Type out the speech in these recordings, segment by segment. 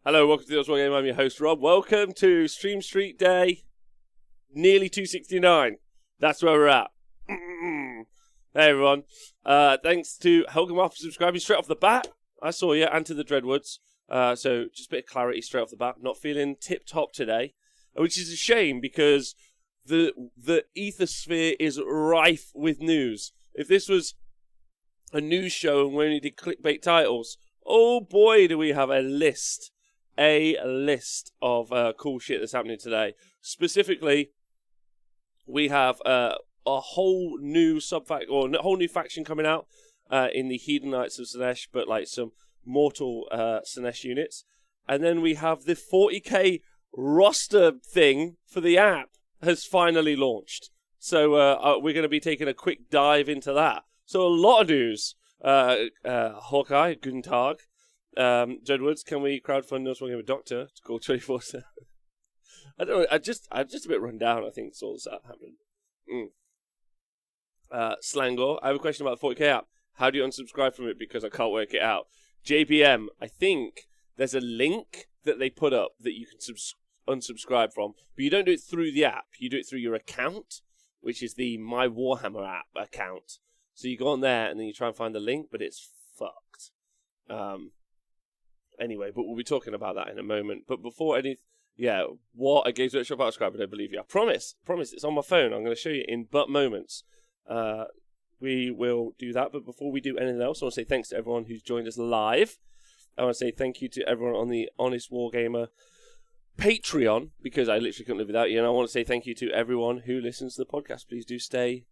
Hello, welcome to the Oswald Game. I'm your host, Rob. Welcome to Stream Street Day, nearly 269. That's where we're at. Hey, everyone. Thanks to Helga Mar for subscribing straight off the bat. I saw you, and to the Dreadwoods. So just a bit of clarity straight off the bat. Not feeling tip-top today, which is a shame because the ethosphere is rife with news. If this was a news show and we only did clickbait titles, oh boy, do we have a list of cool shit that's happening today. Specifically, we have a whole new whole new faction coming out in the Hedonites of Slaanesh, but like some Mortal Slaanesh units. And then we have the 40k roster thing for the app has finally launched. So we're going to be taking a quick dive into that. So a lot of news. Hawkeye, Guten Tag. Dreadwoods, can we crowdfund us working with a doctor to call 24/7? I don't know. I'm just a bit run down. I think it's all that happening. Slangor, I have a question about the 40k app. How do you unsubscribe from it? Because I can't work it out. JBM, I think there's a link that they put up that you can unsubscribe from, but you don't do it through the app. You do it through your account, which is the My Warhammer app account. So you go on there and then you try and find the link, but it's fucked. Anyway, but we'll be talking about that in a moment. But before what a Games Workshop subscriber, I don't believe you. I promise, it's on my phone. I'm going to show you in but moments. We will do that, but before we do anything else, I want to say thanks to everyone who's joined us live. I want to say thank you to everyone on the Honest Wargamer Patreon, because I literally couldn't live without you. And I want to say thank you to everyone who listens to the podcast. Please do stay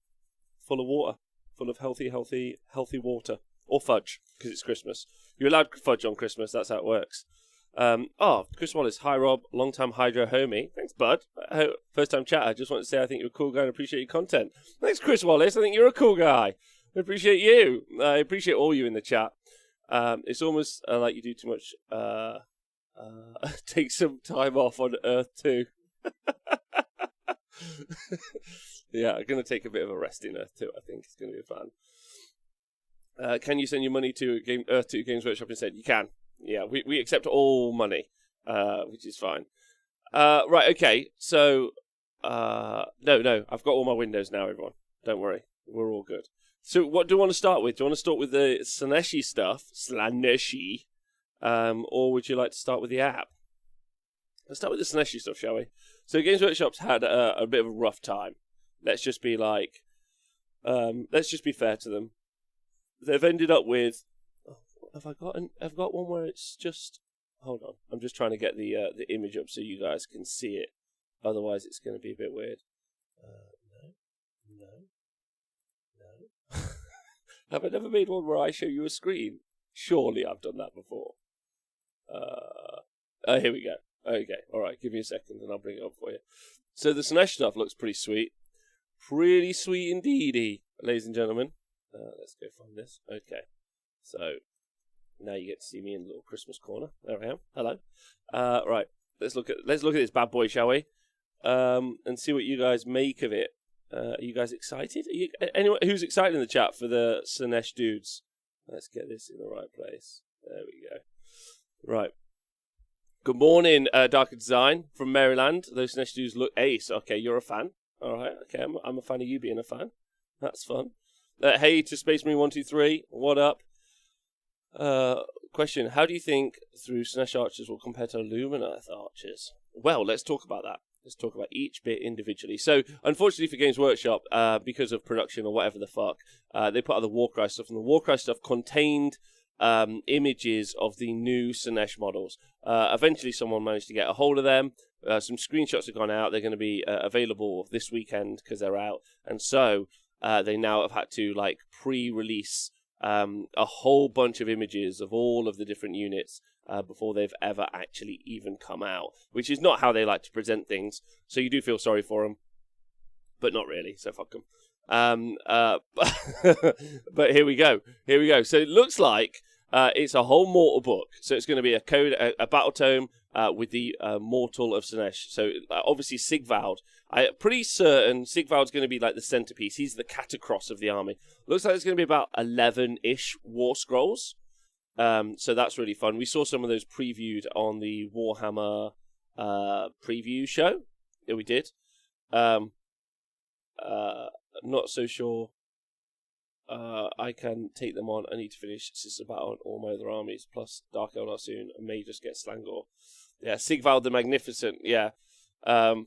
full of water, full of healthy water. Or fudge, because it's Christmas. You're allowed fudge on Christmas, that's how it works. Chris Wallace, hi Rob, long-time Hydro homie. Thanks, bud. First-time chatter, just want to say I think you're a cool guy and appreciate your content. Thanks, Chris Wallace, I think you're a cool guy. I appreciate you. I appreciate all you in the chat. It's almost like you do too much. Take some time off on Earth too. Yeah, I'm going to take a bit of a rest in Earth too. I think it's going to be fun. Can you send your money to Earth 2 Games Workshop instead? You can. Yeah, we accept all money, which is fine. Right, okay. So, no, I've got all my windows now, everyone. Don't worry. We're all good. So, what do you want to start with? Do you want to start with the Slaaneshi stuff? Slaaneshi. Or would you like to start with the app? Let's start with the Slaaneshi stuff, shall we? So, Games Workshop's had a bit of a rough time. Let's just be fair to them. They've ended up with. I've got one where it's just. Hold on, I'm just trying to get the image up so you guys can see it. Otherwise, it's going to be a bit weird. No. Have I never made one where I show you a screen? Surely I've done that before. Here we go. Okay, all right. Give me a second and I'll bring it up for you. So the Slaanesh stuff looks pretty sweet. Pretty sweet indeedy, ladies and gentlemen. Let's go find this. Okay, so now you get to see me in the little Christmas corner. There I am. Hello. Right, let's look at this bad boy, shall we? And see what you guys make of it. Are you guys excited? Anyone who's excited in the chat for the Slaanesh dudes? Let's get this in the right place. There we go. Right. Good morning, Darker Design from Maryland. Those Slaanesh dudes look ace. Okay, you're a fan. All right. Okay, I'm a fan of you being a fan. That's fun. Hey to Space Marine 123, what up? Question: how do you think through Slaanesh archers will compare to Lumineth archers? Well, let's talk about that. Let's talk about each bit individually. So, unfortunately for Games Workshop, because of production or whatever the fuck, they put out the Warcry stuff, and the Warcry stuff contained images of the new Slaanesh models. Eventually, someone managed to get a hold of them. Some screenshots have gone out. They're going to be available this weekend because they're out, and so. They now have had to pre-release a whole bunch of images of all of the different units before they've ever actually even come out, which is not how they like to present things. So you do feel sorry for them, but not really. So fuck them. But here we go. So it looks like it's a whole Mortal book. So it's going to be a battle tome with the Mortal of Slaanesh. So obviously Sigvald. I'm pretty certain Sigvald's going to be like the centerpiece. He's the catacross of the army. Looks like it's going to be about 11-ish war scrolls. So that's really fun. We saw some of those previewed on the Warhammer preview show that we did. Not so sure I can take them on. I need to finish Sister Battle and all my other armies, plus Dark Eldar soon, and may just get Slangor. Yeah, Sigvald the Magnificent, yeah. So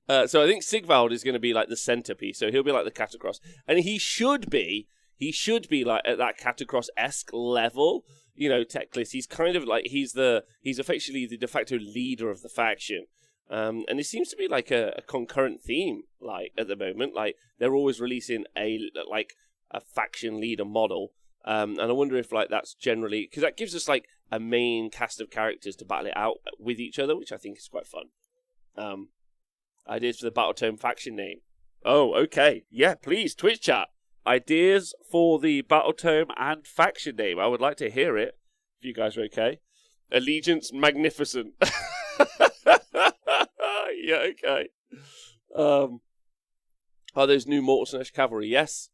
I think Sigvald is going to be like the centerpiece, so he'll be like the Catacross. And he should be like at that Catacross-esque level, you know, Teclis. He's kind of like, he's effectively the de facto leader of the faction. And it seems to be like a concurrent theme, like at the moment. Like they're always releasing a faction leader model, and I wonder if like that's generally because that gives us like a main cast of characters to battle it out with each other, which I think is quite fun. Ideas for the Battletome faction name. Oh, okay, yeah, please Twitch chat. Ideas for the Battletome and faction name. I would like to hear it. If you guys are okay. Allegiance Magnificent. Yeah, okay. Are those new Mortal Slaanesh cavalry? Yes,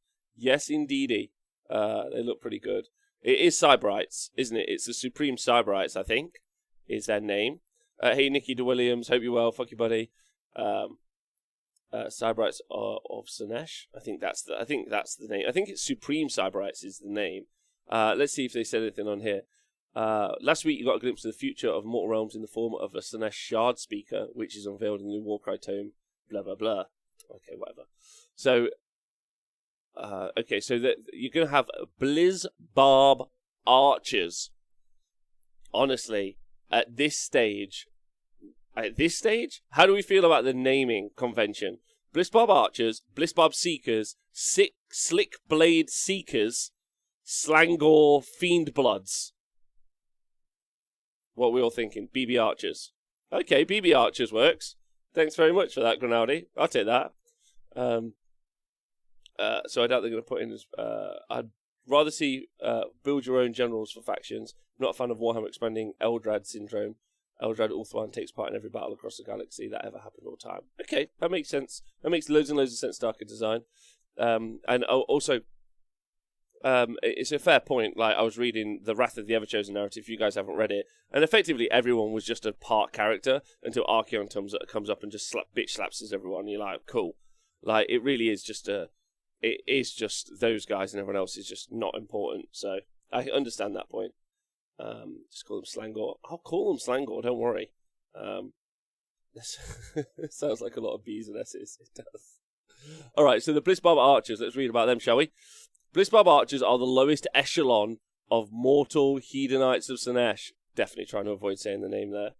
indeedy. They look pretty good. It is Cyberites, isn't it? It's the Supreme Cyberites, I think, is their name. Hey, Nicky DeWilliams, hope you're well. Fuck you, buddy. Cyberites of Slaanesh. I think that's the name. I think it's Supreme Cyberites is the name. Let's see if they said anything on here. Last week you got a glimpse of the future of Mortal Realms in the form of a Slaanesh Shard speaker, which is unveiled in the new Warcry tome, blah blah blah. Okay, whatever. So, so you're going to have Blizz Barb Archers. Honestly, at this stage, how do we feel about the naming convention? Bliss Barb Archers, Bliss Barb Seekers, Slick Blade Seekers, Slangor Fiend Bloods. What are we all thinking? BB Archers. Okay, BB Archers works. Thanks very much for that, Grinaldi. I'll take that. So I doubt they're going to put in... I'd rather see build your own generals for factions. I'm not a fan of Warhammer expanding Eldrad syndrome. Eldrad Ulthuan takes part in every battle across the galaxy. That ever happened all the time. Okay, that makes sense. That makes loads and loads of sense, Darker Design. And also... it's a fair point. Like I was reading the Wrath of the Everchosen narrative. If you guys haven't read it, and effectively everyone was just a part character until Archeon comes up and just bitch slaps everyone. And you're like, cool. Like it really is just it is just those guys and everyone else is just not important. So I understand that point. Just call them Slangor. I'll call them Slangor. Don't worry. This sounds like a lot of B's and S's. It does. All right. So the Bliss Barb Archers. Let's read about them, shall we? Bliss Barb Archers are the lowest echelon of mortal Hedonites of Slaanesh. Definitely trying to avoid saying the name there.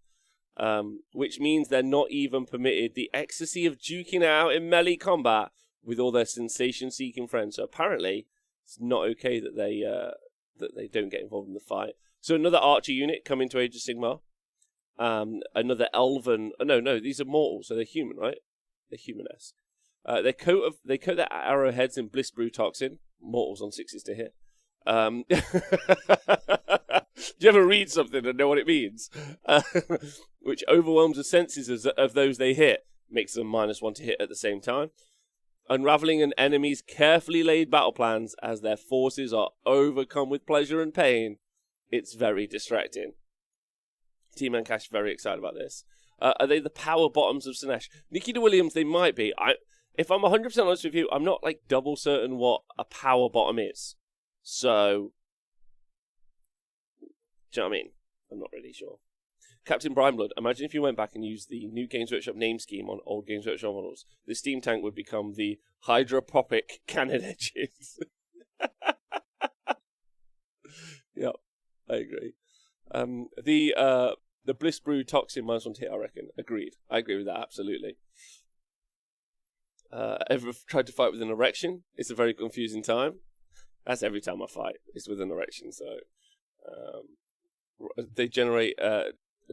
Which means they're not even permitted the ecstasy of duking out in melee combat with all their sensation-seeking friends. So apparently, it's not okay that they don't get involved in the fight. So another archer unit coming to Age of Sigmar. Another elven... No, these are mortal, so they're human, right? They're human-esque. They coat their arrowheads in Bliss Brew Toxin. Mortals on 6s to hit. Do you ever read something and know what it means? Which overwhelms the senses of those they hit. Makes them -1 to hit at the same time. Unraveling an enemy's carefully laid battle plans as their forces are overcome with pleasure and pain. It's very distracting. Team and Cash very excited about this. Are they the power bottoms of Slaanesh? Nicky DeWilliams, they might be. If I'm 100% honest with you, I'm not like double certain what a power bottom is. So, do you know what I mean? I'm not really sure. Captain Brimeblood, imagine if you went back and used the new Games Workshop name scheme on old Games Workshop models. The steam tank would become the Hydropopic Cannon Edges. Yep, I agree. The Bliss Brew Toxin -1 to hit, I reckon. Agreed. I agree with that, absolutely. Ever tried to fight with an erection? It's a very confusing time. That's every time I fight. It's with an erection, so... they generate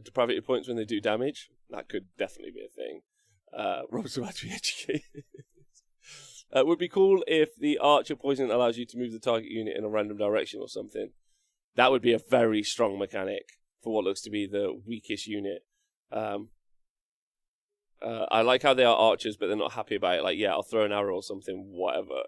depravity points when they do damage. That could definitely be a thing. Rob's about to be educated. Would be cool if the archer poison allows you to move the target unit in a random direction or something. That would be a very strong mechanic for what looks to be the weakest unit. I like how they are archers, but they're not happy about it. Like, yeah, I'll throw an arrow or something, whatever.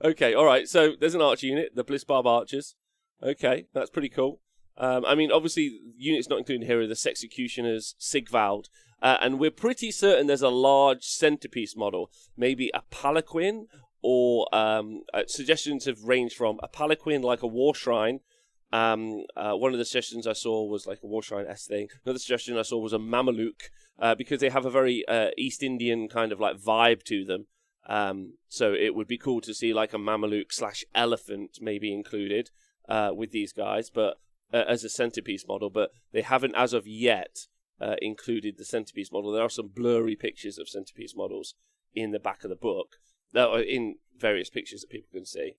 Okay, all right. So there's an archer unit, the Blissbarb Archers. Okay, that's pretty cool. I mean, obviously, units not included here are the Sexecutioners, Sigvald, and we're pretty certain there's a large centerpiece model, maybe a Palanquin, or suggestions have ranged from a Palanquin like a War Shrine. One of the suggestions I saw was like a War Shrine-esque thing. Another suggestion I saw was a Mameluke, because they have a very East Indian kind of like vibe to them. So it would be cool to see like a Mameluke / elephant maybe included with these guys, but as a centerpiece model. But they haven't, as of yet, included the centerpiece model. There are some blurry pictures of centerpiece models in the back of the book, in various pictures that people can see.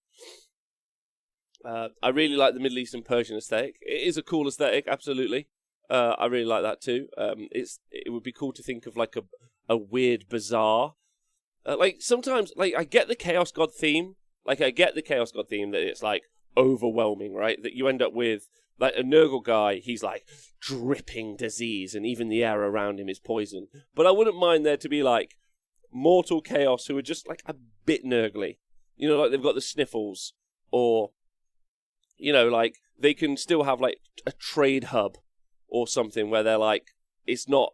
I really like the Middle Eastern Persian aesthetic. It is a cool aesthetic, absolutely. I really like that too. It would be cool to think of like a weird bazaar. Like sometimes, like I get the Chaos God theme. Like I get the Chaos God theme that it's like overwhelming, right? That you end up with like a Nurgle guy. He's like dripping disease, and even the air around him is poison. But I wouldn't mind there to be like mortal chaos who are just like a bit Nurgly. You know, like they've got the sniffles, or you know, like they can still have like a trade hub or something where they're like it's not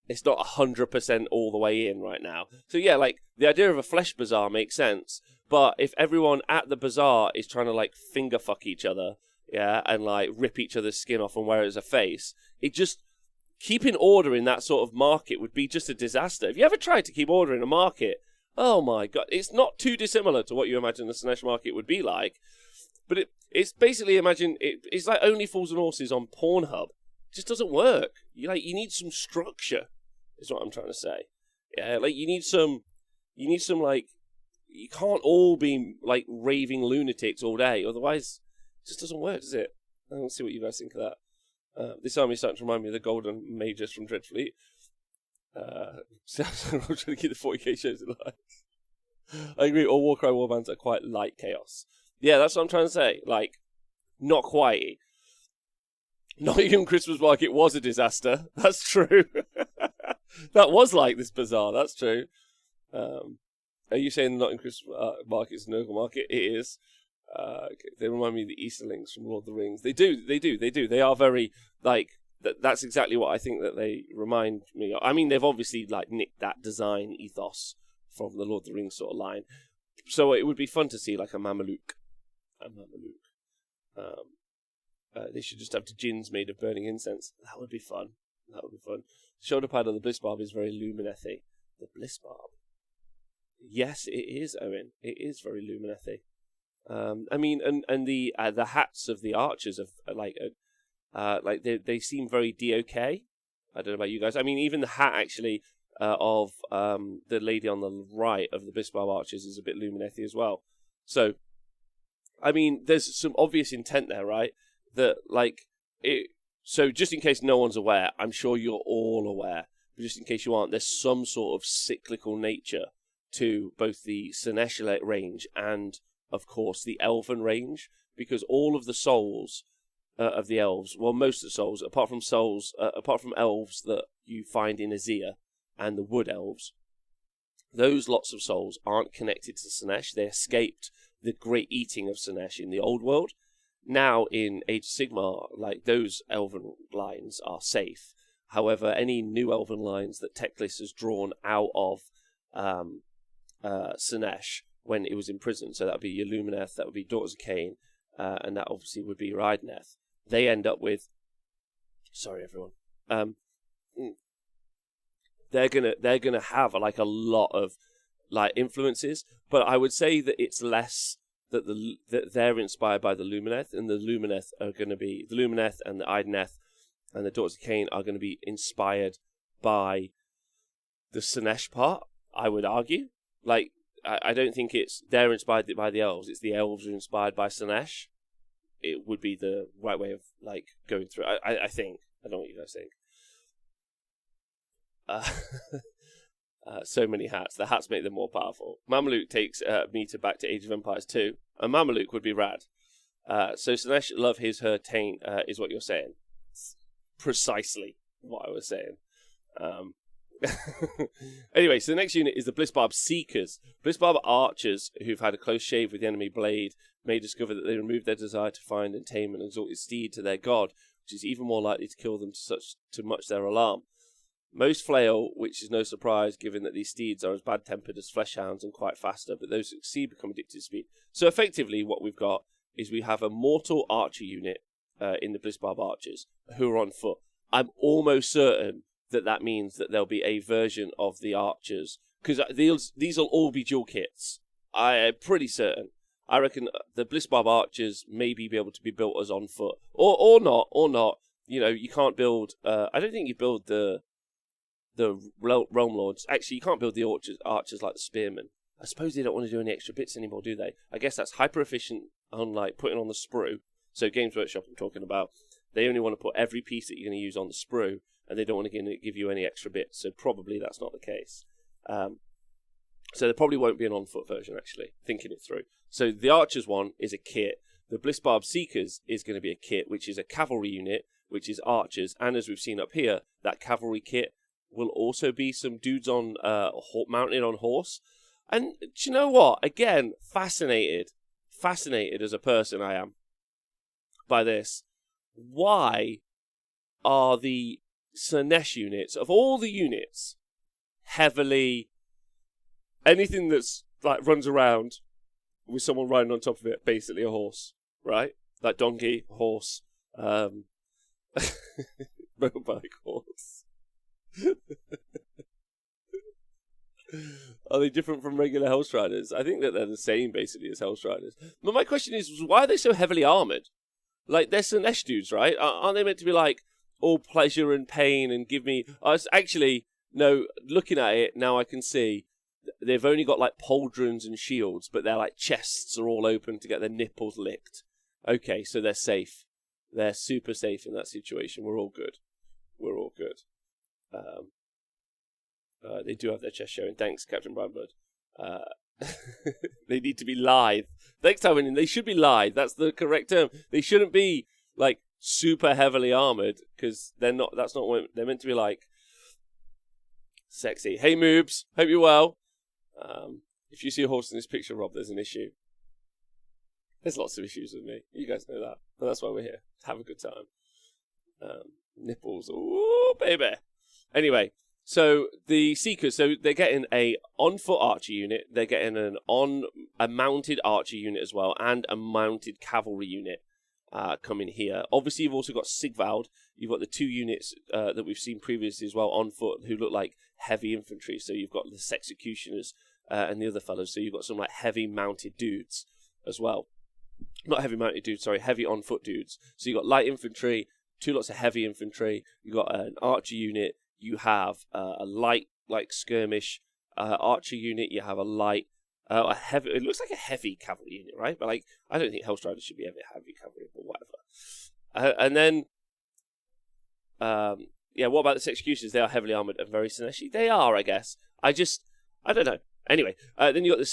100% all the way in right now. So yeah, like the idea of a flesh bazaar makes sense. But if everyone at the bazaar is trying to like finger fuck each other, yeah, and like rip each other's skin off and wear it as a face, it just keeping order in that sort of market would be just a disaster. Have you ever tried to keep order in a market? Oh my god, it's not too dissimilar to what you imagine the Slaanesh market would be like. But it's basically it's like Only Fools and Horses on Pornhub. It just doesn't work. You need some structure, is what I'm trying to say. Yeah, like you need some like, you can't all be like raving lunatics all day, otherwise it just doesn't work, does it? Let's see what you guys think of that. This army is starting to remind me of the Golden Mages from Dreadfleet. So I'm trying to keep the 40k shows alive. I agree, all Warcry warbands are quite light chaos. Yeah, that's what I'm trying to say. Like, not quite. Nottingham Christmas Market was a disaster. That's true. That was like this bazaar. That's true. Are you saying Nottingham Christmas Market is a Nurgle market? It is. Okay. They remind me of the Easterlings from Lord of the Rings. They do. They are very, like, that's exactly what I think that they remind me of. I mean, they've obviously, like, nicked that design ethos from the Lord of the Rings sort of line. So it would be fun to see, like, a Mameluke. They should just have djinns made of burning incense. That would be fun. Shoulder pad on the Blissbarb is very Lumineth-y. The Blissbarb. Yes, it is, Owen. It is very Lumineth-y. I mean, and the hats of the archers are like they seem very DOK. I don't know about you guys. I mean, even the hat actually of the lady on the right of the Blissbarb archers is a bit Lumineth-y as well. So, I mean, there's some obvious intent there, right? That like it. So just in case no one's aware, I'm sure you're all aware, but just in case you aren't, there's some sort of cyclical nature to both the Slaanesh range and, of course, the Elven range, because all of the souls of the elves, well, most of the souls, apart from elves that you find in Azir and the Wood Elves, those lots of souls aren't connected to Slaanesh. They escaped the great eating of Slaanesh in the old world. Now in Age of Sigmar, like those elven lines are safe. However, any new elven lines that Teclis has drawn out of Slaanesh when it was in prison, so that would be your Lumineth, that would be Daughters of Cain, and that obviously would be Rydneth. They end up with, sorry everyone, they're gonna have like a lot of like influences, but I would say that it's less that they're inspired by the Lumineth, and the Lumineth are going to be the Lumineth and the Idoneth and the Daughters of Cain are going to be inspired by the Slaanesh part. I would argue, like I don't think they're inspired by the elves. It's the elves are inspired by Slaanesh. It would be the right way of like going through. I think. I don't know what you guys think. So many hats. The hats make them more powerful. Mameluke takes Meter back to Age of Empires 2. A Mameluke would be rad. So Slaanesh love his, her, taint is what you're saying. It's precisely what I was saying. Anyway, so the next unit is the Blissbarb Seekers. Blissbarb archers who've had a close shave with the enemy blade may discover that they remove their desire to find and tame an exalted steed to their god, which is even more likely to kill them to much their alarm. Most flail, which is no surprise given that these steeds are as bad-tempered as flesh hounds and quite faster, but those who succeed become addicted to speed. So effectively what we've got is we have a mortal archer unit in the Blissbarb archers who are on foot. I'm almost certain that means that there'll be a version of the archers, because these will all be dual kits. I'm pretty certain. I reckon the Blissbarb archers maybe be able to be built as on foot, or not. You know, you can't build. I don't think you build the realm lords. Actually, you can't build the archers like the spearmen. I suppose they don't want to do any extra bits anymore, do they? I guess that's hyper efficient on like putting on the sprue. So Games Workshop, I'm talking about. They only want to put every piece that you're going to use on the sprue, and they don't want to give you any extra bits. So probably that's not the case. So there probably won't be an on-foot version, actually, thinking it through. So the Archers one is a kit. The Blissbarb Seekers is going to be a kit, which is a cavalry unit, which is archers. And as we've seen up here, that cavalry kit will also be some dudes on mounted on horse. And do you know what? Again, fascinated as a person I am by this. Why are the Slaanesh units, of all the units, heavily... anything that's like runs around with someone riding on top of it, basically a horse, right? Like donkey, horse, motorbike, horse. Are they different from regular Hellstriders? I think that they're the same, basically, as Hellstriders. But my question is, why are they so heavily armoured? Like, they're Slaanesh dudes, right? Aren't they meant to be like, all pleasure and pain and give me... actually, no, looking at it, now I can see... they've only got like pauldrons and shields, but their like chests are all open to get their nipples licked. Okay, so they're safe. They're super safe in that situation. We're all good. We're all good. They do have their chest showing. Thanks, Captain Brownblood. They need to be lithe. Next time when they should be lithe. That's the correct term. They shouldn't be like super heavily armored, because they're not. That's not what they're meant to be like. Sexy. Hey, Moobs. Hope you're well. If you see a horse in this picture, Rob, there's an issue. There's lots of issues with me. You guys know that. But that's why we're here. Have a good time. Nipples. Ooh, baby. Anyway, so the Seekers, so they're getting a on-foot archer unit. They're getting a mounted archer unit as well, and a mounted cavalry unit coming here. Obviously, you've also got Sigvald. You've got the two units that we've seen previously as well on foot, who look like heavy infantry. So you've got the Sexecutioners and the other fellows. So you've got some like heavy mounted dudes as well. Not heavy mounted dudes, sorry, heavy on foot dudes. So you've got light infantry, two lots of heavy infantry. You've got an archer unit. You have a light like skirmish archer unit. You have a light, a heavy. It looks like a heavy cavalry unit, right? But like, I don't think Hellstriders should be heavy cavalry, but whatever. And then. Yeah, what about the Executioners? They are heavily armoured and very Slaanesh. They are, I guess. I don't know. Anyway, then you got the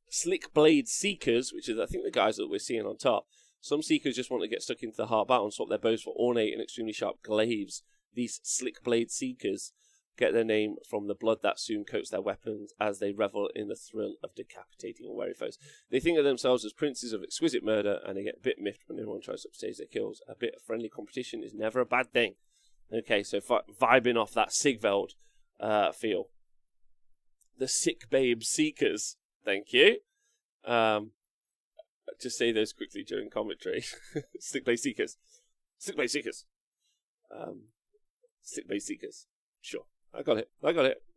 Slick Blade Seekers, which is, I think, the guys that we're seeing on top. Some Seekers just want to get stuck into the hard battle and swap their bows for ornate and extremely sharp glaives. These Slick Blade Seekers get their name from the blood that soon coats their weapons as they revel in the thrill of decapitating and wary foes. They think of themselves as princes of exquisite murder, and they get a bit miffed when everyone tries to upstage their kills. A bit of friendly competition is never a bad thing. Okay, so vibing off that Sigvald feel. The Sick Babe Seekers. Thank you. Just say those quickly during commentary. Sick Babe Seekers. Sick Babe Seekers. Sick Babe Seekers. Sure. I got it.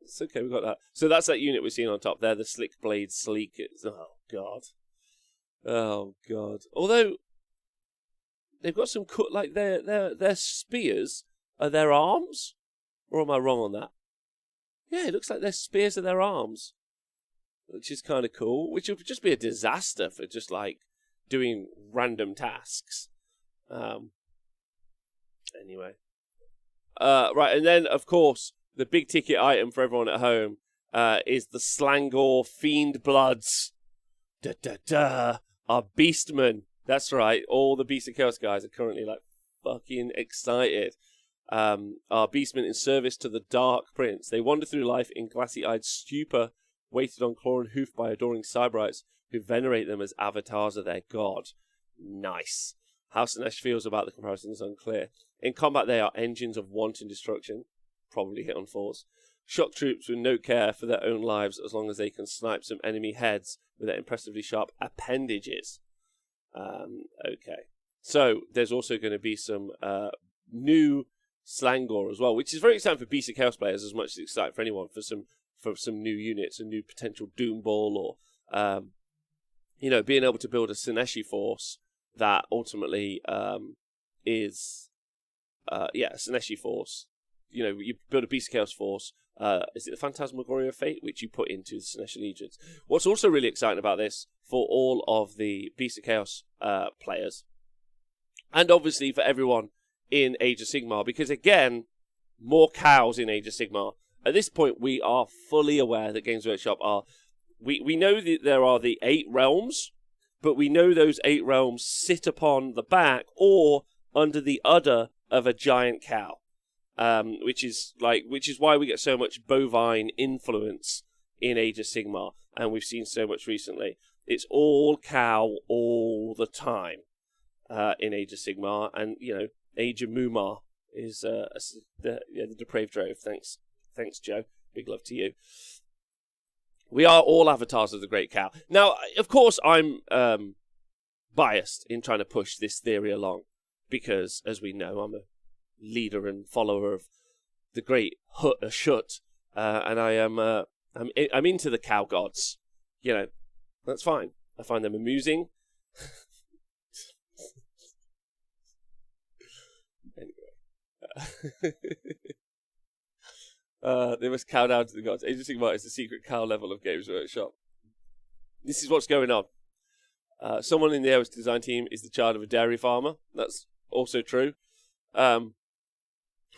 It's okay, we got that. So that's that unit we're seeing on top there, the Slick Blade Sleekers. Oh, God. Although, they've got some cut, like, their spears are their arms? Or am I wrong on that? Yeah, it looks like their spears are their arms. Which is kind of cool. Which would just be a disaster for just, like, doing random tasks. Anyway. Right, and then, of course, the big ticket item for everyone at home is the Slangor Fiend Bloods. Our Beastmen. That's right. All the Beast of Chaos guys are currently like fucking excited. are beastmen in service to the Dark Prince. They wander through life in glassy-eyed stupor, weighted on claw and hoof by adoring cyberites who venerate them as avatars of their god. Nice. How Slaanesh feels about the comparison is unclear. In combat, they are engines of wanton destruction, probably hit on fours. Shock troops with no care for their own lives as long as they can snipe some enemy heads with their impressively sharp appendages. Okay. So, there's also going to be some new Slangor as well, which is very exciting for Beast of Chaos players as much as it's exciting for anyone for some new units, a new potential Doom Ball, or being able to build a Slaaneshi force that ultimately is a Slaaneshi force. You build a Beast of Chaos force. Is it the Phantasmagoria of Fate, which you put into the Slaaneshi Legions? What's also really exciting about this for all of the Beast of Chaos players, and obviously for everyone in Age of Sigmar, because again, more cows in Age of Sigmar. At this point, we are fully aware that Games Workshop are... We know that there are the 8 realms, but we know those 8 realms sit upon the back or under the udder of a giant cow, which is why we get so much bovine influence in Age of Sigmar, and we've seen so much recently. It's all cow all the time in Age of Sigmar, and Age of Mumar is the Depraved Drove. Thanks, Joe. Big love to you. We are all avatars of the Great Cow. Now, of course, I'm biased in trying to push this theory along, because, as we know, I'm a leader and follower of the Great Shut, and I'm into the cow gods. That's fine. I find them amusing. They must cow down to the gods. Age of Sigmar is the secret cow level of Games Workshop. This is what's going on. Someone in the Aeros design team is the child of a dairy farmer. That's also true.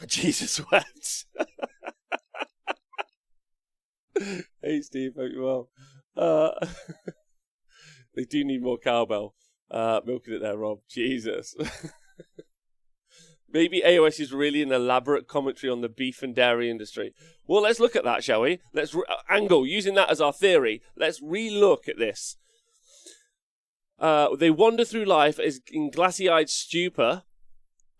Jesus wept. Hey Steve, hope you're well. They do need more cowbell. Milking it there, Rob. Jesus. Maybe AOS is really an elaborate commentary on the beef and dairy industry. Well, let's look at that, shall we? Let's using that as our theory, let's re-look at this. They wander through life as in glassy-eyed stupor,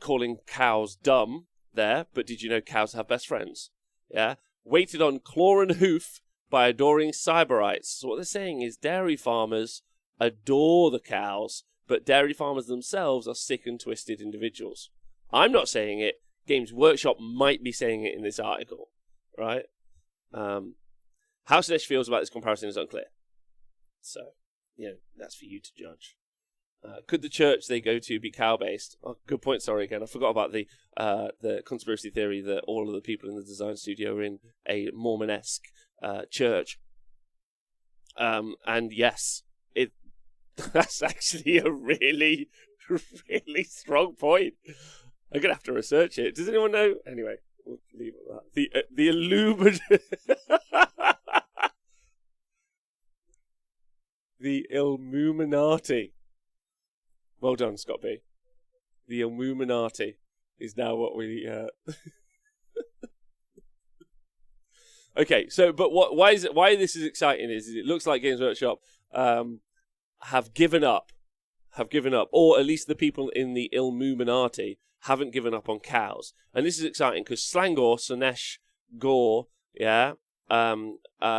calling cows dumb there, but did you know cows have best friends? Yeah? Weighted on claw and hoof by adoring cyberites. So what they're saying is dairy farmers adore the cows, but dairy farmers themselves are sick and twisted individuals. I'm not saying it. Games Workshop might be saying it in this article, right? How Slaanesh feels about this comparison is unclear. So, that's for you to judge. Could the church they go to be cow-based? Oh, good point, sorry again. I forgot about the conspiracy theory that all of the people in the design studio are in a Mormon-esque church. And yes, that's actually a really, really strong point. I'm going to have to research it. Does anyone know? Anyway, we'll leave it at that. The Illuminati. The Illuminati. Well done, Scott B. The Illuminati is now what we... Okay, so, but why this is exciting is it looks like Games Workshop have given up, or at least the people in the Illuminati haven't given up on cows. And this is exciting because Slangor, Slaanesh, Gore,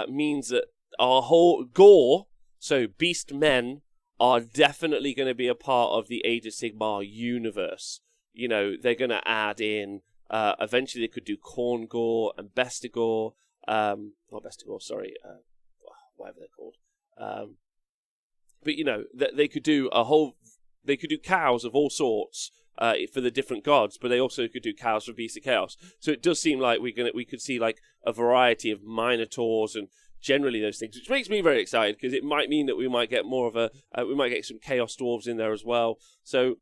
means that our whole Gore, so beast men, are definitely going to be a part of the Age of Sigmar universe. They're going to add in, eventually they could do Corn Gore and Bestigore, not Bestigore, sorry, whatever they're called. But they could do they could do cows of all sorts for the different gods, but they also could do cows for Beast of Chaos. So it does seem like we could see like a variety of Minotaurs and generally those things, which makes me very excited because it might mean that we might get more of we might get some Chaos Dwarves in there as well. So,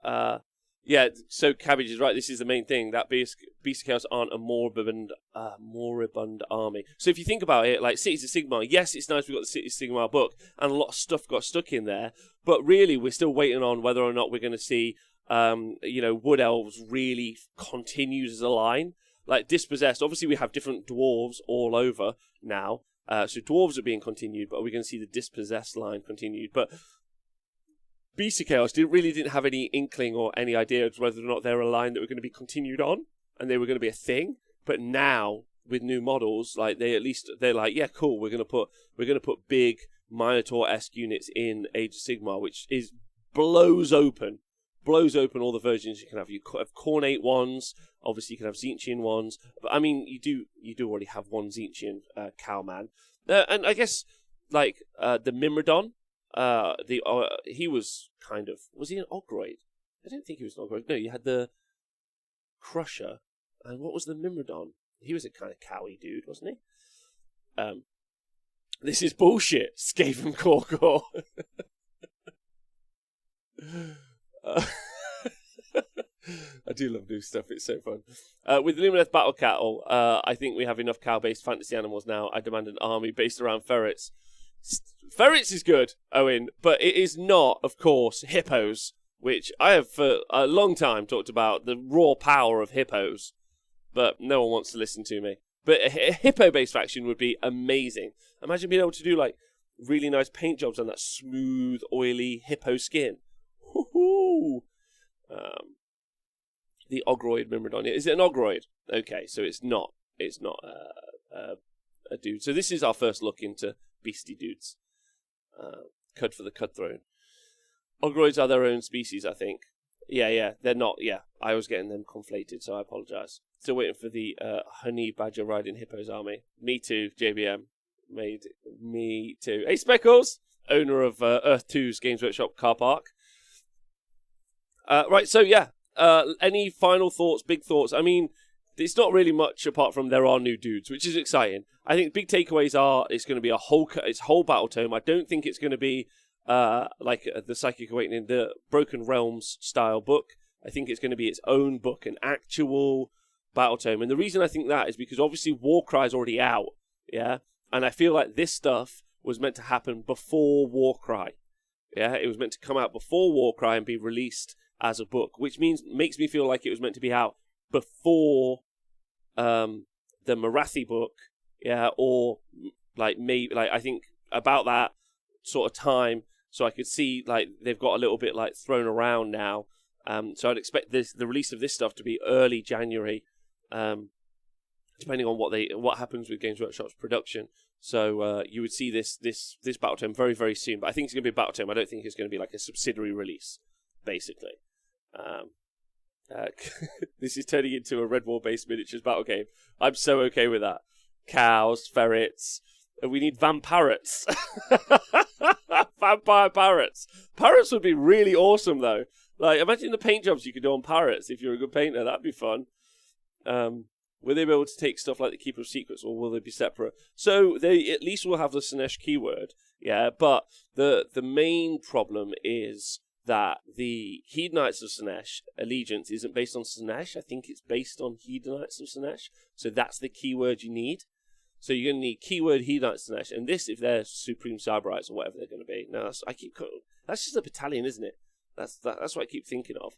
so Cabbage is right. This is the main thing, that Beast of Chaos aren't a moribund army. So if you think about it, like Cities of Sigmar, yes, it's nice we've got the Cities of Sigmar book and a lot of stuff got stuck in there, but really we're still waiting on whether or not we're going to see Wood Elves really continues as a line. Like Dispossessed, obviously we have different dwarves all over now. So dwarves are being continued, but are we going to see the Dispossessed line continued? But Beast of Chaos really didn't have any inkling or any idea of whether or not they're a line that were going to be continued on, and they were going to be a thing. But now, with new models, like they're like, yeah, cool. We're going to put big Minotaur-esque units in Age of Sigmar, which blows open all the versions you can have. You have Cornate ones, obviously you can have Tzeentchian ones, but I mean, you do already have one Tzeentchian Cowman, and I guess like the Mimrodon, he was he an Ogroid? I don't think he was an Ogroid. No, you had the Crusher, and what was the Mimrodon? He was a kind of cowy dude, wasn't he? This is bullshit, Skaven Korgor. I do love new stuff, it's so fun. With Lumineth Battle Cattle, I think we have enough cow-based fantasy animals now. I demand an army based around ferrets. Ferrets is good, Owen, but it is not, of course, hippos, which I have for a long time talked about the raw power of hippos, but no one wants to listen to me. But a hippo-based faction would be amazing. Imagine being able to do like really nice paint jobs on that smooth, oily hippo skin. Woohoo! The Ogroid Mimrodon. Is it an Ogroid? Okay, so it's not. It's not a dude. So this is our first look into beastie dudes. Cud for the Cutthroat. Ogroids are their own species, I think. Yeah, they're not. Yeah, I was getting them conflated, so I apologise. Still waiting for the honey badger riding hippos army. Me too, JBM. Made me too. Hey, Speckles, owner of Earth 2's Games Workshop car park. Right, so yeah. Any final thoughts, big thoughts? I mean, it's not really much apart from there are new dudes, which is exciting. I think big takeaways are it's going to be it's whole battle tome. I don't think it's going to be like the Psychic Awakening, the Broken Realms style book. I think it's going to be its own book, an actual battle tome. And the reason I think that is because obviously Warcry is already out, yeah? And I feel like this stuff was meant to happen before Warcry. Yeah, it was meant to come out before Warcry and be released as a book, which makes me feel like it was meant to be out before the Marathi book, yeah, or like maybe like I think about that sort of time. So I could see like they've got a little bit like thrown around now. So I'd expect the release of this stuff to be early January, depending on what happens with Games Workshop's production. So you would see this battle tome very, very soon. But I think it's going to be a battle tome. I don't think it's going to be like a subsidiary release, basically. This is turning into a Red War-based miniatures battle game. I'm so okay with that. Cows, ferrets. We need vampirets. Vampire parrots. Parrots would be really awesome, though. Like, imagine the paint jobs you could do on parrots if you're a good painter. That'd be fun. Will they be able to take stuff like the Keeper of Secrets, or will they be separate? So they at least will have the Slaanesh keyword, yeah. But the main problem is that the Hedonites of Slaanesh allegiance isn't based on Slaanesh. I think it's based on Hedonites of Slaanesh. So that's the keyword you need. So you're going to need keyword Hedonites of Slaanesh. And this, if they're Supreme Cyberites or whatever they're going to be. Now, that's just a battalion, isn't it? That's what I keep thinking of.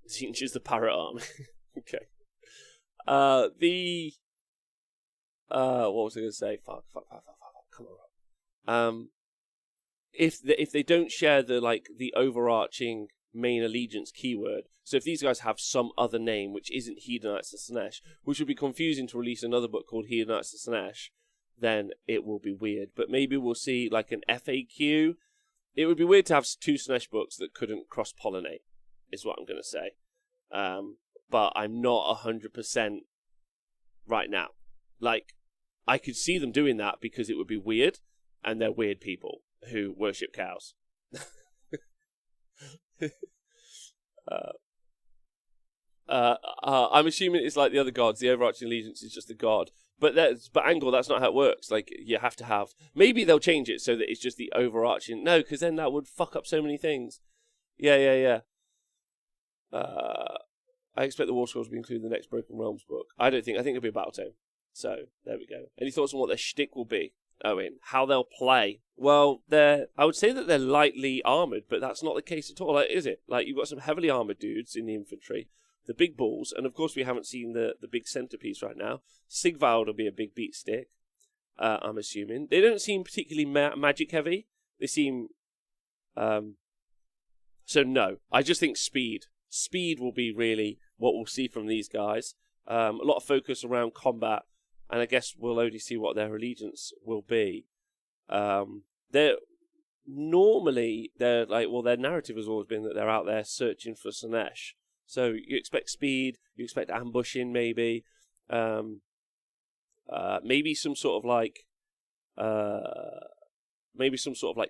Tzeentch the Parrot Army. Okay. What was I going to say? Fuck. Come on. If they don't share the overarching main allegiance keyword, so if these guys have some other name which isn't Hedonites of Slaanesh, which would be confusing to release another book called Hedonites of Slaanesh, then it will be weird. But maybe we'll see like an FAQ. It would be weird to have two Slaanesh books that couldn't cross-pollinate, is what I'm going to say. But I'm not 100% right now. Like, I could see them doing that because it would be weird, and they're weird people who worship cows. I'm assuming it's like the other gods. The overarching allegiance is just the god. But Angle, that's not how it works. Like, you have to have... Maybe they'll change it so that it's just the overarching... No, because then that would fuck up so many things. Yeah. I expect the War Scrolls to be included in the next Broken Realms book. I think it'll be a battle tome. So, there we go. Any thoughts on what their shtick will be? Owen, how they'll play. Well, I would say that they're lightly armoured, but that's not the case at all, is it? Like, you've got some heavily armoured dudes in the infantry, the big balls, and of course we haven't seen the big centrepiece right now. Sigvald will be a big beat stick, I'm assuming. They don't seem particularly magic heavy. They seem... So no, I just think speed. Speed will be really what we'll see from these guys. A lot of focus around combat, and I guess we'll only see what their allegiance will be. Their narrative has always been that they're out there searching for Slaanesh. So you expect speed, you expect ambushing, maybe some sort of like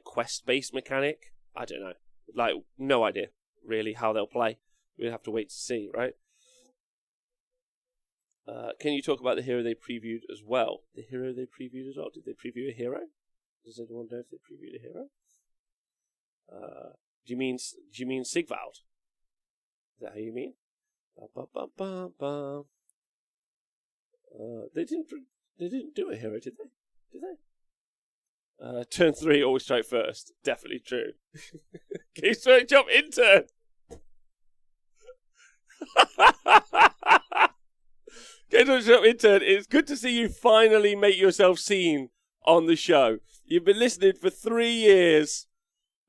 quest-based mechanic. I don't know. Like, no idea really how they'll play. We'll have to wait to see, right? Can you talk about the hero they previewed as well? The hero they previewed as well? Did they preview a hero? Does anyone know if they previewed a hero? Do you mean Sigvald? Is that how you mean? They didn't do a hero, did they? Did they? Turn 3, always strike first. Definitely true. Game straight jump intern. Game straight jump intern. It's good to see you finally make yourself seen on the show. You've been listening for 3 years,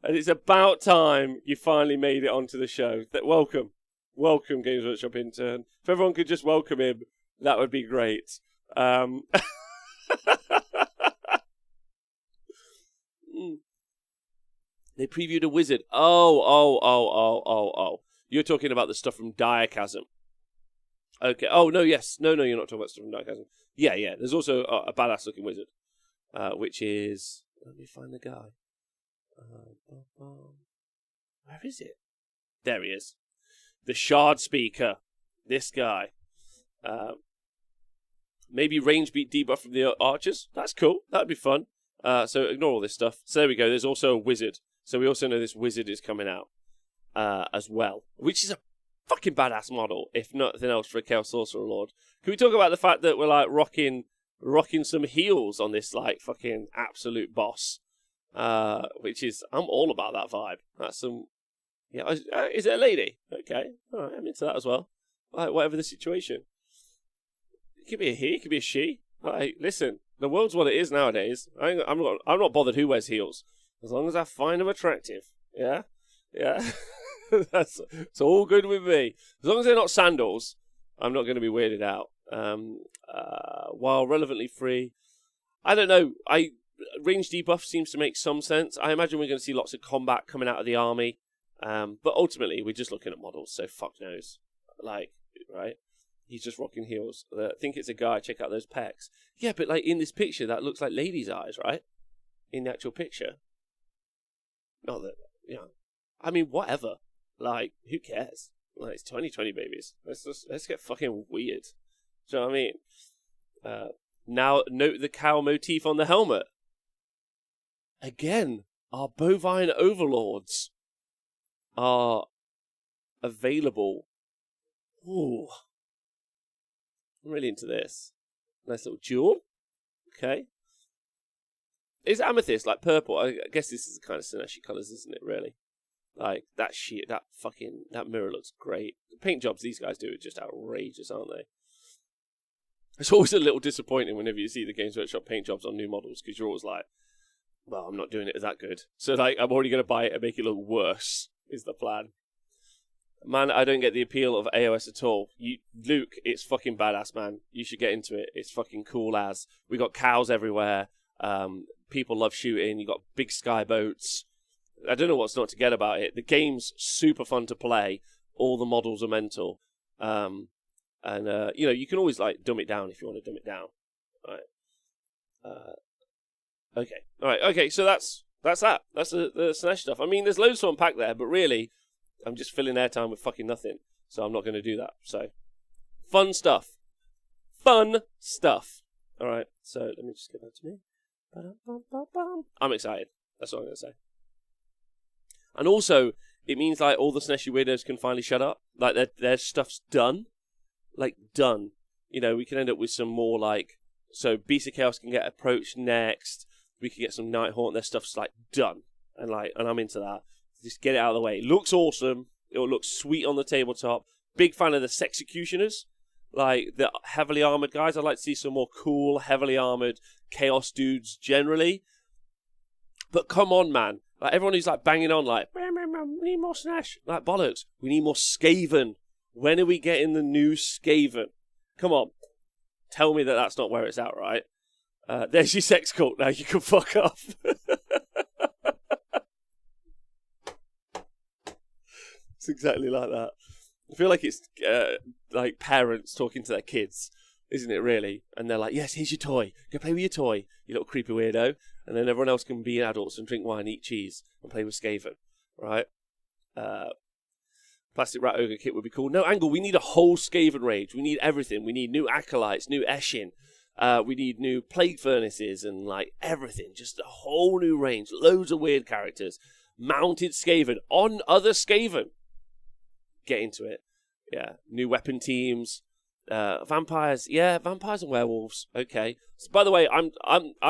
and it's about time you finally made it onto the show. Welcome, Games Workshop intern. If everyone could just welcome him, that would be great. They previewed a wizard. Oh. You're talking about the stuff from Diachasm. Okay. Oh, no, yes. No, you're not talking about stuff from Diachasm. Yeah. There's also a badass-looking wizard, which is... Let me find the guy. Where is it? There he is. The Shard Speaker. This guy. Maybe range beat debuff from the archers. That's cool. That'd be fun. So ignore all this stuff. So there we go. There's also a wizard. So we also know this wizard is coming out as well, which is a fucking badass model, if nothing else, for a Chaos Sorcerer Lord. Can we talk about the fact that we're like rocking some heels on this like fucking absolute boss? Which is, I'm all about that vibe. That's some, yeah. Is it a lady? Okay, all right, I'm into that as well. Like, whatever the situation, it could be a he, it could be a she. Like, listen, the world's what it is nowadays. I'm not bothered who wears heels, as long as I find them attractive. Yeah. It's all good with me. As long as they're not sandals, I'm not going to be weirded out. While relevantly free, I don't know. Range debuff seems to make some sense. I imagine we're going to see lots of combat coming out of the army. But ultimately, we're just looking at models, so fuck knows. Like, right? He's just rocking heels. I think it's a guy. Check out those pecs. Yeah, but like in this picture, that looks like ladies' eyes, right? In the actual picture. Not that, you know. I mean, whatever. Like, who cares? Like, it's 2020, babies. Let's get fucking weird. Do you know what I mean? Now, note the cow motif on the helmet. Again, our bovine overlords are available. Ooh. I'm really into this. Nice little jewel. Okay. Is amethyst like purple? I guess this is the kind of Slaanesh colours, isn't it, really? Like, that mirror looks great. The paint jobs these guys do are just outrageous, aren't they? It's always a little disappointing whenever you see the Games Workshop paint jobs on new models, because you're always like, well, I'm not doing it that good. So, like, I'm already going to buy it and make it look worse, is the plan. Man, I don't get the appeal of AOS at all. Luke, it's fucking badass, man. You should get into it. It's fucking cool as. We got cows everywhere. People love shooting. You got big sky boats. I don't know what's not to get about it. The game's super fun to play. All the models are mental. You know, you can always like dumb it down if you want to dumb it down. All right. Okay. All right. Okay. So that's that. That's the Slaanesh stuff. I mean, there's loads to unpack there, but really, I'm just filling airtime with fucking nothing. So I'm not going to do that. So, fun stuff. Fun stuff. All right. So let me just get back to me. I'm excited. That's all I'm going to say. And also, it means like all the Slaanesh weirdos can finally shut up. Like their stuff's done. Like done. You know, we can end up with some more like, so Beast of Chaos can get approached next. we could get some Nighthaunt. Their stuff's like done, and I'm into that. Just get it out of the way. It looks awesome. It will look sweet on the tabletop. Big fan of the Sexecutioners, like the heavily armored guys. I'd like to see some more cool, heavily armored Chaos dudes generally. But come on, man. Like, everyone who's like banging on, like, we need more Slaanesh. Like, bollocks. We need more Skaven. When are we getting the new Skaven? Come on. Tell me that that's not where it's at, right? There's your sex cult. Now you can fuck off. It's exactly like that. I feel like it's like parents talking to their kids, isn't it, really? And they're like, yes, here's your toy. Go play with your toy, you little creepy weirdo. And then everyone else can be adults and drink wine, eat cheese, and play with Skaven, right? Plastic Rat Ogre kit would be cool. No, Angle, we need a whole Skaven rage. We need everything. We need new Acolytes, new Eshin. We need new Plague Furnaces and, like, everything. Just a whole new range. Loads of weird characters. Mounted Skaven on other Skaven. Get into it. Yeah. New weapon teams. Vampires. Yeah, vampires and werewolves. Okay. So, by the way, I'm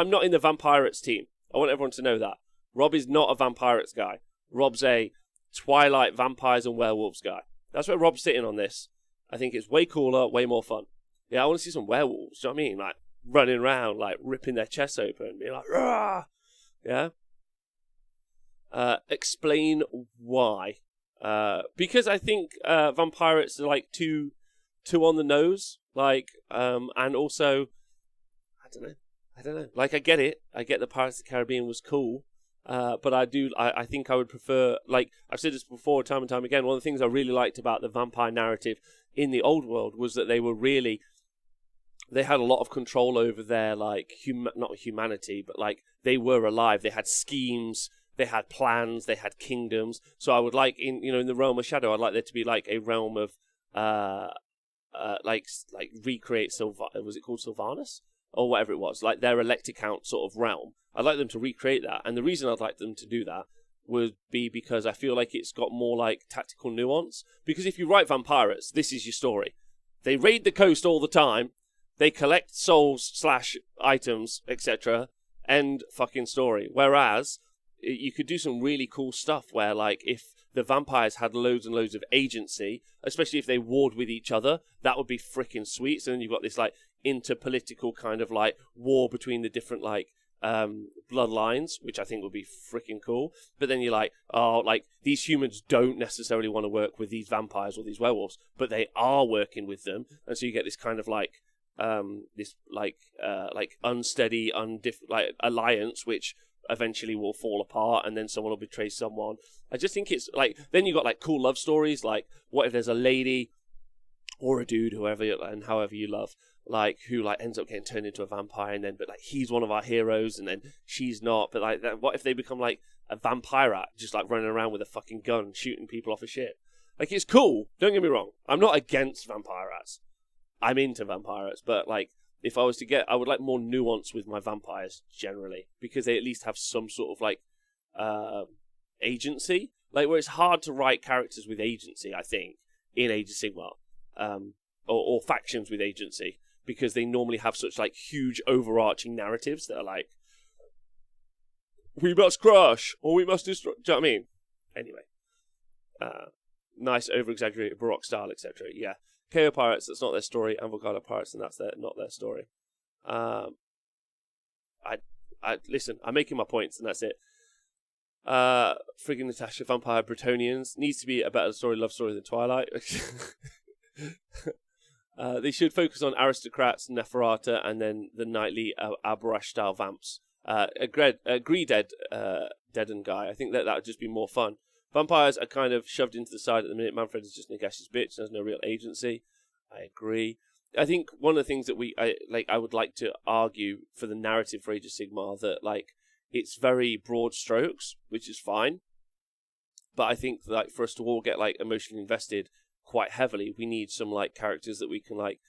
not in the Vampirates team. I want everyone to know that. Rob is not a Vampirates guy. Rob's a Twilight vampires and werewolves guy. That's where Rob's sitting on this. I think it's way cooler, way more fun. Yeah, I want to see some werewolves. Do you know what I mean? Like, running around, like, ripping their chests open, being like, rah! Yeah? Explain why. Because I think Vampirates are, like, too on the nose. Like, and also, I don't know. Like, I get it. I get the Pirates of the Caribbean was cool. But I think I would prefer, like, I've said this before time and time again, one of the things I really liked about the vampire narrative in the old world was that they had a lot of control over their, like, not humanity, but, like, they were alive. They had schemes, they had plans, they had kingdoms. So I would like, in the realm of Shadow, I'd like there to be, like, a realm of, like recreate was it called Sylvanas? Or whatever it was, like their Electic Count sort of realm. I'd like them to recreate that, and the reason I'd like them to do that would be because I feel like it's got more like tactical nuance. Because if you write Vampirates, this is your story. They raid the coast all the time, they collect souls / items, etc. End fucking story. Whereas you could do some really cool stuff where, like, if the vampires had loads and loads of agency, especially if they warred with each other, that would be freaking sweet. So then you've got this, like, interpolitical kind of, like, war between the different, like, bloodlines, which I think would be freaking cool. But then you're like, oh, like, these humans don't necessarily want to work with these vampires or these werewolves, but they are working with them. And so you get this kind of, like, unsteady, like, alliance, which eventually will fall apart, and then someone will betray someone. I just think it's, like, then you got, like, cool love stories, like, what if there's a lady or a dude, however you love, like, who, like, ends up getting turned into a vampire, and then, but, like, he's one of our heroes, and then she's not, but, like, what if they become, like, a vampire, just, like, running around with a fucking gun, shooting people off a ship? Like, it's cool, don't get me wrong, I'm not against vampires, I'm into vampires, but, like, if I was to I would like more nuance with my vampires, generally, because they at least have some sort of, like, agency, like, where it's hard to write characters with agency, I think, in Age of Sigmar, or factions with agency, because they normally have such, like, huge overarching narratives that are like, we must crush, or we must destroy, do you know what I mean? Anyway, nice over-exaggerated Baroque style, etc. Yeah. KO Pirates, that's not their story. Avocado Pirates, and that's not their story. Listen, I'm making my points, and that's it. Friggin' Natasha Vampire Bretonians needs to be a better love story than Twilight. They should focus on aristocrats, Neferata, and then the knightly Abarash style vamps. Agree, Dead and Guy. I think that would just be more fun. Vampires are kind of shoved into the side at the minute. Manfred is just Nagash's bitch. There's no real agency. I agree. I think one of the things that I would like to argue for the narrative for Age of Sigmar, that, like, it's very broad strokes, which is fine. But I think, like, for us to all get, like, emotionally invested quite heavily, we need some, like, characters that we can, like,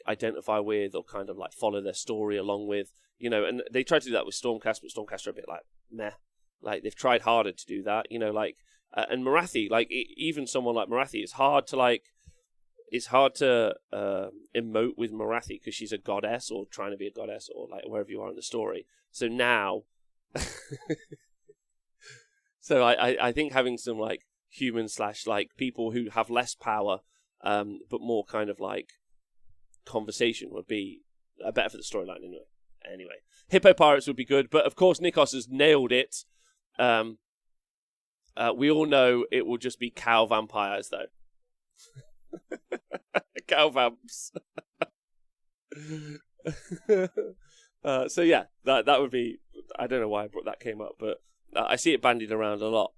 identify with, or kind of, like, follow their story along with, and they tried to do that with Stormcast, but Stormcast are a bit like, meh. Like, they've tried harder to do that, like, and Marathi, like, even someone like Marathi, it's hard to, like, it's hard to emote with Morathi because she's a goddess or trying to be a goddess or like wherever you are in the story. So now, so I think having some like human / like people who have less power, but more kind of like conversation would be better for the storyline anyway. Anyway, Hippo Pirates would be good, but of course Nikos has nailed it. We all know it will just be cow vampires though. Cow vamps. So yeah, that would be. I don't know why that came up, but I see it bandied around a lot.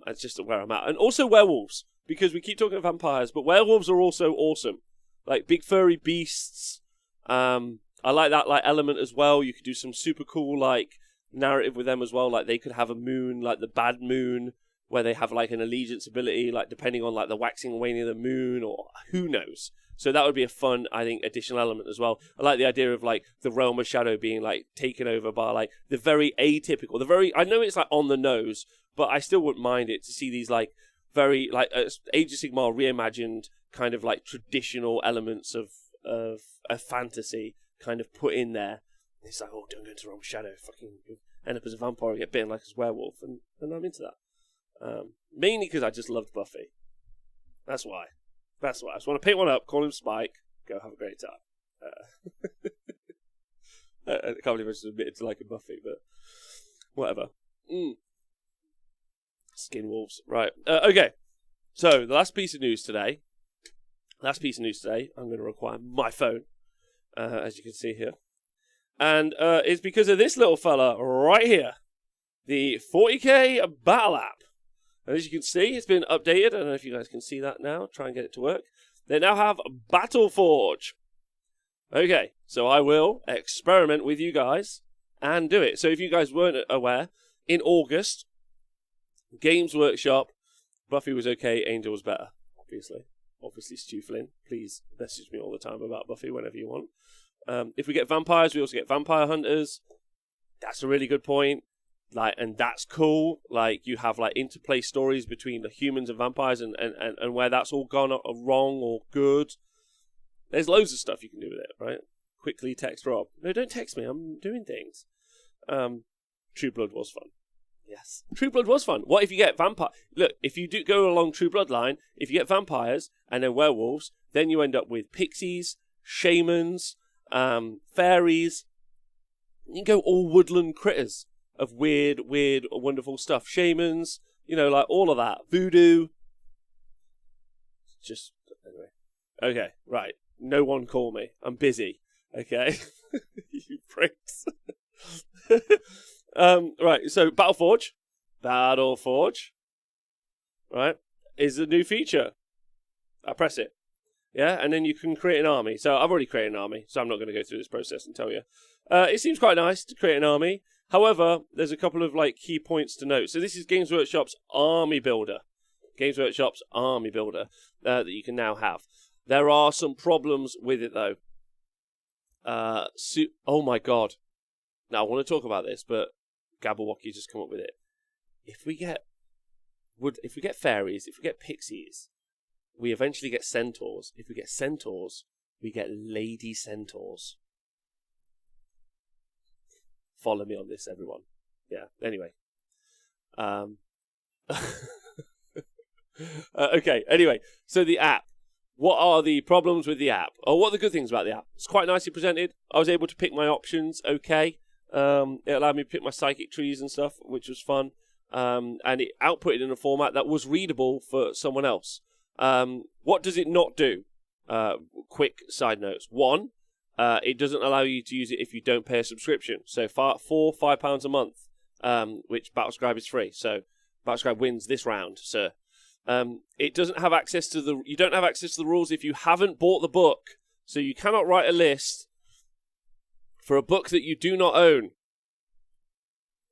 It's just where I'm at, and also werewolves because we keep talking of vampires, but werewolves are also awesome. Like big furry beasts. I like that like element as well. You could do some super cool like narrative with them as well. Like they could have a moon, like the bad moon, where they have like an allegiance ability, like depending on like the waxing and waning of the moon, or who knows. So that would be a fun, I think, additional element as well. I like the idea of like the realm of shadow being like taken over by like the very atypical, I know it's like on the nose, but I still wouldn't mind it to see these like very like Age of Sigmar reimagined kind of like traditional elements of a fantasy kind of put in there. It's like, oh, don't go into the realm of shadow, fucking end up as a vampire and get bitten like a werewolf, and I'm into that. Mainly because I just loved Buffy. That's why. I just want to pick one up, call him Spike, go have a great time. I can't believe I just admitted to liking Buffy, but whatever. Skin wolves. Right. Okay. So, the last piece of news today, I'm going to require my phone, as you can see here. And it's because of this little fella right here. The 40k Battle app. And as you can see, it's been updated. I don't know if you guys can see that now. Try and get it to work. They now have Battleforge. Okay, so I will experiment with you guys and do it. So if you guys weren't aware, in August, Games Workshop, Buffy was okay, Angel was better, obviously. Obviously, Stu Flynn. Please message me all the time about Buffy whenever you want. If we get vampires, we also get vampire hunters. That's a really good point. Like, and that's cool. Like, you have like interplay stories between the humans and vampires, and where that's all gone wrong or good. There's loads of stuff you can do with it, right? Quickly text Rob. No, don't text me. I'm doing things. True Blood was fun. Yes, True Blood was fun. What if you get vampire? Look, if you do go along True Blood line, if you get vampires and then werewolves, then you end up with pixies, shamans, fairies. You can go all woodland critters of weird, wonderful stuff. Shamans, you know, like all of that. Voodoo. Just, anyway. Okay, right. No one call me. I'm busy. Okay? You pricks. Right, so Battleforge, right, is a new feature. I press it. Yeah, and then you can create an army. So I've already created an army, so I'm not going to go through this process and tell you. It seems quite nice to create an army. However, there's a couple of like key points to note. So this is Games Workshop's Army Builder. That you can now have. There are some problems with it though. Oh my god. Now I want to talk about this, but Gabberwocky just come up with it. If we get fairies, if we get pixies, we eventually get centaurs. If we get centaurs, we get lady centaurs. Follow me on this, everyone. Yeah, anyway. Okay, anyway. So the app. What are the problems with the app? Or what are the good things about the app? It's quite nicely presented. I was able to pick my options okay. It allowed me to pick my psychic trees and stuff, which was fun. And it outputted in a format that was readable for someone else. What does it not do? Quick side notes. One, it doesn't allow you to use it if you don't pay a subscription. So £5 a month, which Battlescribe is free. So Battlescribe wins this round, sir. It doesn't have access to you don't have access to the rules if you haven't bought the book. So you cannot write a list for a book that you do not own.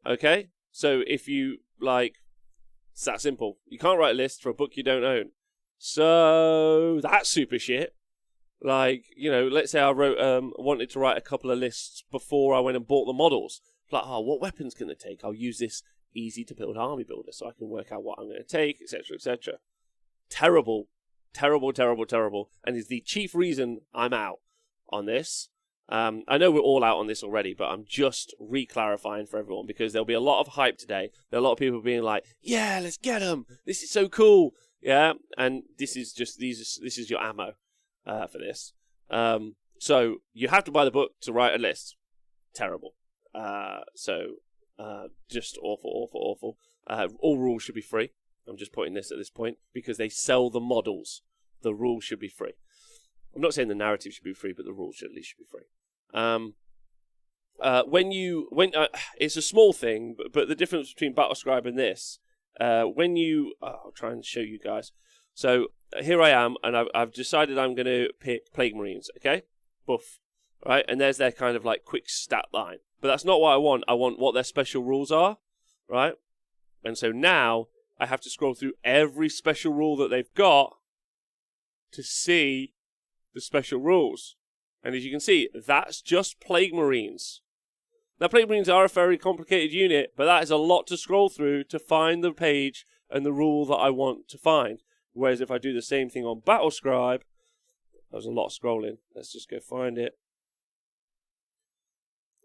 Okay? So if you, it's that simple. You can't write a list for a book you don't own. So that's super shit. Let's say I wanted to write a couple of lists before I went and bought the models. What weapons can they take? I'll use this easy to build army builder so I can work out what I'm going to take, etc., etc. Terrible terrible, terrible, terrible, and is the chief reason I'm out on this. I know we're all out on this already, but I'm just re-clarifying for everyone because there'll be a lot of hype today. There'll be a lot of people being like, "Yeah, let's get them. This is so cool." Yeah, and this is your ammo for this. So you have to buy the book to write a list. Terrible. Just awful. All rules should be free. I'm just putting this at this point because they sell the models. The rules should be free. I'm not saying the narrative should be free, but the rules should at least be free. It's a small thing, but the difference between Battlescribe and this, I'll try and show you guys. So here I am, and I've decided I'm going to pick Plague Marines. Okay, buff, right? And there's their kind of like quick stat line. But that's not what I want. I want what their special rules are, right? And so now I have to scroll through every special rule that they've got to see the special rules. And as you can see, that's just Plague Marines. Now, Plague Marines are a very complicated unit, but that is a lot to scroll through to find the page and the rule that I want to find. Whereas if I do the same thing on Battlescribe, there's a lot of scrolling. Let's just go find it.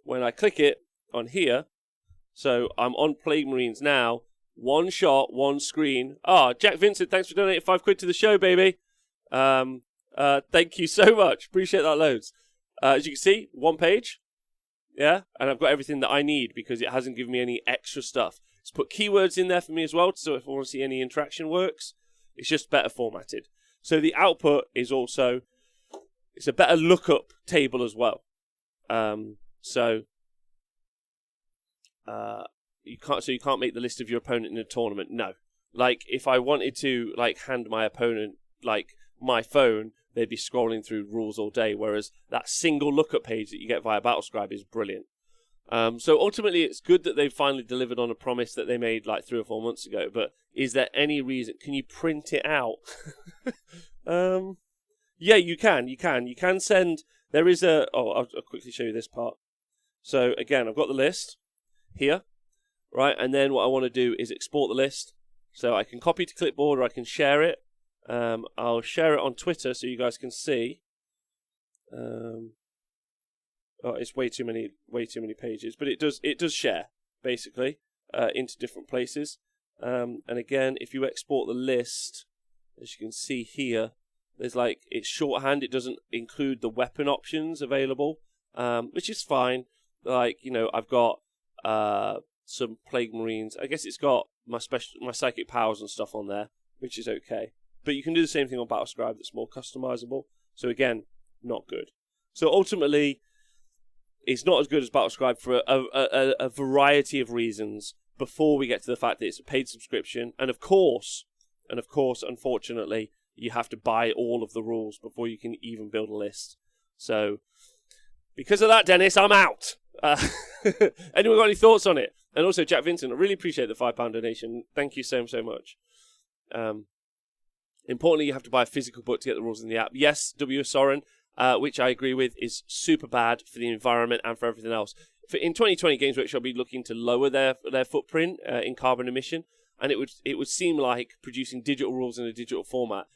When I click it on here, so I'm on Plague Marines now, one shot, one screen. Jack Vincent, thanks for donating £5 to the show, baby. Thank you so much. Appreciate that loads. As you can see, one page. Yeah, and I've got everything that I need because it hasn't given me any extra stuff. It's put keywords in there for me as well, so if I want to see any interaction works, it's just better formatted. So the output is also, it's a better lookup table as well. You can't make the list of your opponent in a tournament. No, like if I wanted to hand my opponent my phone, they'd be scrolling through rules all day. Whereas that single lookup page that you get via Battlescribe is brilliant. So ultimately, it's good that they've finally delivered on a promise that they made 3 or 4 months ago. But is there any reason? Can you print it out? Yeah, you can. You can send. There is a. I'll quickly show you this part. So again, I've got the list here, right? And then what I want to do is export the list. So I can copy to clipboard or I can share it. I'll share it on Twitter so you guys can see. It's way too many pages, but it does share basically into different places. And again, if you export the list, as you can see here, there's it's shorthand. It doesn't include the weapon options available, which is fine. I've got some Plague Marines. I guess it's got my psychic powers and stuff on there, which is okay. But you can do the same thing on Battlescribe that's more customizable. So again, not good. So ultimately, it's not as good as Battlescribe for a variety of reasons before we get to the fact that it's a paid subscription. And of course, unfortunately, you have to buy all of the rules before you can even build a list. So because of that, Dennis, I'm out. Anyone got any thoughts on it? And also, Jack Vincent, I really appreciate the £5 donation. Thank you so much. Importantly, you have to buy a physical book to get the rules in the app. Yes, W. Soren, which I agree with, is super bad for the environment and for everything else. In 2020, Games Workshop will be looking to lower their footprint in carbon emission, and it would seem like producing digital rules in a digital format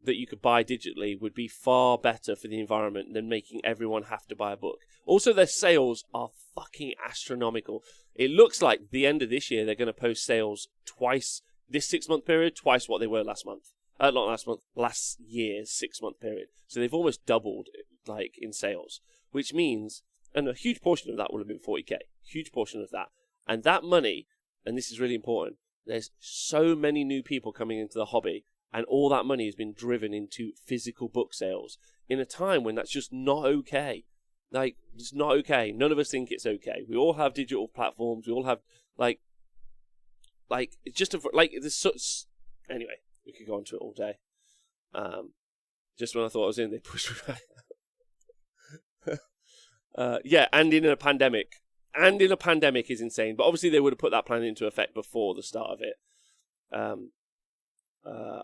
that you could buy digitally would be far better for the environment than making everyone have to buy a book. Also, their sales are fucking astronomical. It looks like the end of this year they're going to post sales twice, this 6-month period, twice what they were last month. Not last month, last year's 6-month period. So they've almost doubled in sales, which means, and a huge portion of that will have been 40k, huge portion of that. And that money, and this is really important, there's so many new people coming into the hobby, and all that money has been driven into physical book sales in a time when that's just not okay. It's not okay. None of us think it's okay. We all have digital platforms. We all have, it's just there's such, anyway, we could go on to it all day. Just when I thought I was in, they pushed me back. Yeah, and in a pandemic. And in a pandemic is insane. But obviously they would have put that plan into effect before the start of it.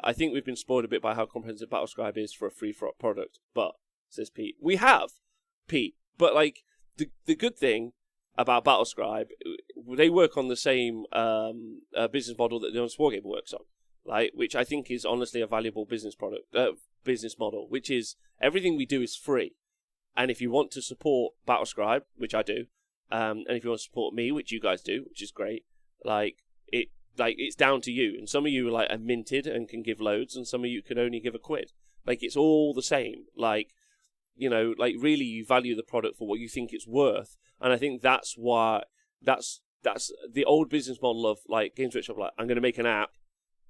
I think we've been spoiled a bit by how comprehensive Battlescribe is for a free product. But, says Pete, we have, Pete. But the good thing about Battlescribe, they work on the same business model that the Honest Wargamer works on. like, which I think is honestly a valuable business model, which is everything we do is free. And if you want to support Battlescribe, which I do, and if you want to support me, which you guys do, which is great, it's down to you. And some of you are minted and can give loads, and some of you can only give £1. It's all the same. Really you value the product for what you think it's worth. And I think that's why that's the old business model of Games Workshop, I'm going to make an app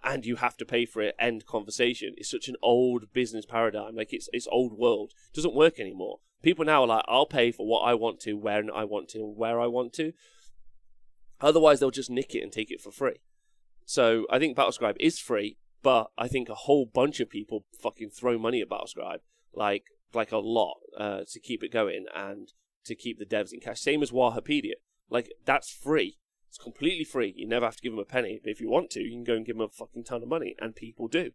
and you have to pay for it, end conversation. It's such an old business paradigm. It's old world. It doesn't work anymore. People now are I'll pay for what I want to, when I want to, where I want to. Otherwise, they'll just nick it and take it for free. So I think Battlescribe is free, but I think a whole bunch of people fucking throw money at Battlescribe, like a lot, to keep it going and to keep the devs in cash. Same as Wahapedia. That's free. It's completely free. You never have to give them a penny. But if you want to, you can go and give them a fucking ton of money, and people do.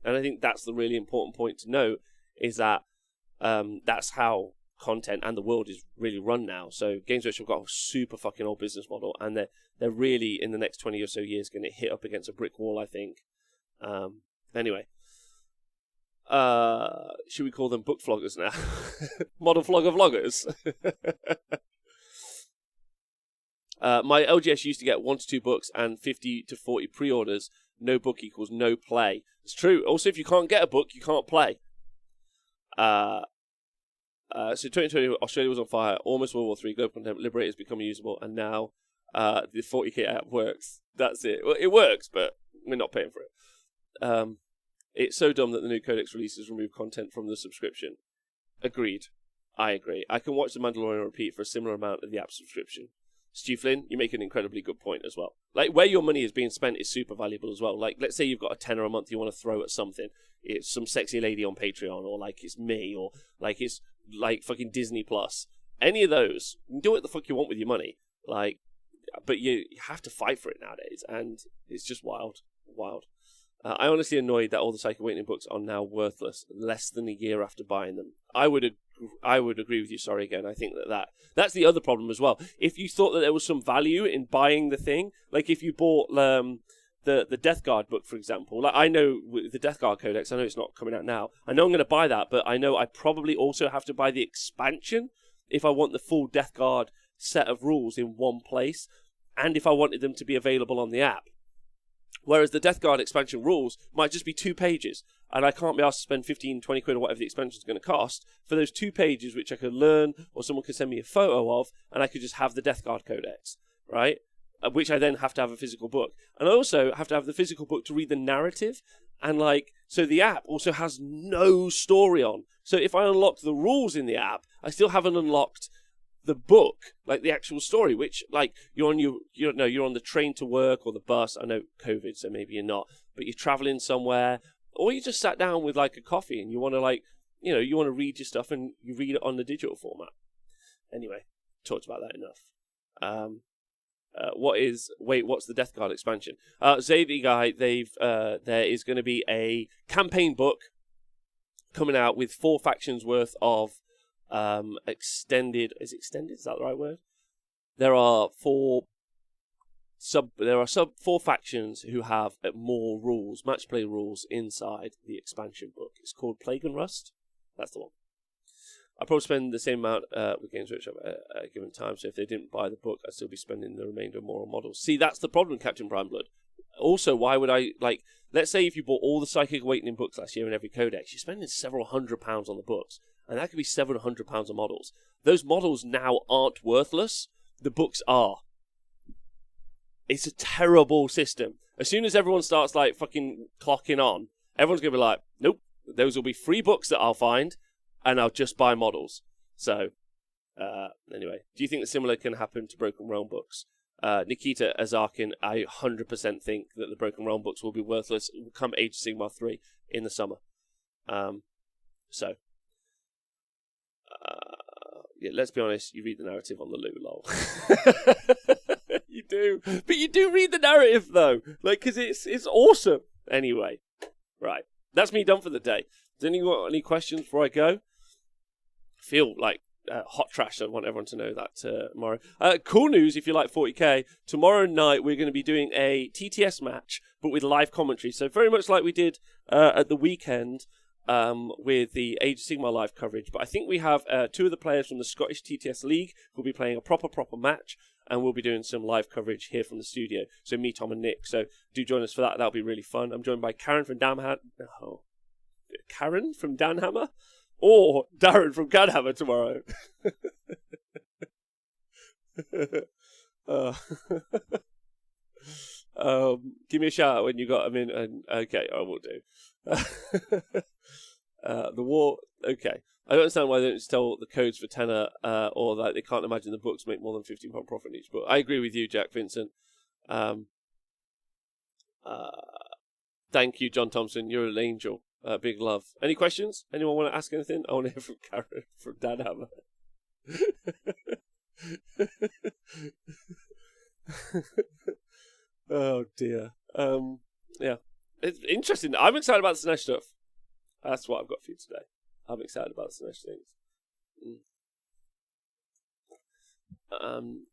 And I think that's the really important point to know, is that that's how content and the world is really run now. So Games Workshop got a super fucking old business model, and they're really, in the next 20 or so years, going to hit up against a brick wall, I think. Anyway. Should we call them book vloggers now? Model vlogger vloggers. My LGS used to get 1 to 2 books and 50 to 40 pre-orders. No book equals no play. It's true. Also, if you can't get a book, you can't play. So 2020, Australia was on fire. Almost World War III. Global content liberators become usable, and now the 40k app works. That's it. Well, it works, but we're not paying for it. It's so dumb that the new codex releases remove content from the subscription. Agreed. I agree. I can watch The Mandalorian on repeat for a similar amount of the app subscription. Stu Flynn, you make an incredibly good point as well. Where your money is being spent is super valuable as well. Let's say you've got a tenner a month you want to throw at something. It's some sexy lady on Patreon, or it's me, or it's fucking Disney Plus. Any of those, you can do what the fuck you want with your money. But you have to fight for it nowadays, and it's just wild. I honestly annoyed that all the Psychic Awakening books are now worthless less than a year after buying them. I would agree with you. Sorry again. I think that's the other problem as well. If you thought that there was some value in buying the thing, if you bought the Death Guard book, for example, I know with the Death Guard Codex, I know it's not coming out now. I know I'm going to buy that, but I know I probably also have to buy the expansion if I want the full Death Guard set of rules in one place, and if I wanted them to be available on the app. Whereas the Death Guard expansion rules might just be 2 pages, and I can't be asked to spend 15, 20 quid or whatever the expansion is going to cost for those 2 pages, which I could learn, or someone could send me a photo of, and I could just have the Death Guard Codex, right? Which I then have to have a physical book. And I also have to have the physical book to read the narrative, and so the app also has no story on. So if I unlock the rules in the app, I still haven't unlocked the book, the actual story, which you're on the train to work or the bus. I know COVID, so maybe you're not, but you're traveling somewhere, or you just sat down with a coffee and you want to you want to read your stuff, and you read it on the digital format. Anyway, talked about that enough. What's the Death Guard expansion? Xavier Guy, there is going to be a campaign book coming out with 4 factions worth of extended. Is that the right word? There are 4 factions who have more rules, match play rules inside the expansion book. It's called Plague and Rust. That's the one. I'll probably spend the same amount with Games Workshop at a given time, so if they didn't buy the book, I'd still be spending the remainder more on models. See, that's the problem, Captain Prime Blood. Also, why would I, let's say if you bought all the Psychic Awakening books last year in every codex, you're spending several £100s on the books, and that could be several £100s of models. Those models now aren't worthless, the books are. It's a terrible system. As soon as everyone starts, fucking clocking on, everyone's going to be nope, those will be free books that I'll find, and I'll just buy models. So, anyway, do you think that similar can happen to Broken Realm books? Nikita Azarkin, I 100% think that the Broken Realm books will be worthless come Age of Sigmar 3 in the summer. Yeah, let's be honest, you read the narrative on the loo, lol. You do. But you do read the narrative, though. Because it's awesome. Anyway, right. That's me done for the day. Does anyone got any questions before I go? I feel hot trash. I want everyone to know that tomorrow. Cool news if you like 40k. Tomorrow night we're going to be doing a TTS match, but with live commentary. So very much like we did at the weekend with the Age of Sigmar live coverage. But I think we have 2 of the players from the Scottish TTS League who'll be playing a proper match. And we'll be doing some live coverage here from the studio. So me, Tom, and Nick. So do join us for that. That'll be really fun. I'm joined by Karen from Danhammer. Karen from Danhammer? Or Darren from Gadhammer tomorrow. Give me a shout out when you got them in. And okay, I will do. The war. Okay. I don't understand why they don't just tell the codes for tenner, or that they can't imagine the books make more than £15 profit in each book. I agree with you, Jack Vincent. Thank you, John Thompson. You're an angel. Big love. Any questions? Anyone want to ask anything? I want to hear from Karen from Danhammer. Oh dear. Yeah, it's interesting. I'm excited about the Slaanesh stuff. That's what I've got for you today. I'm excited about the Slaanesh things.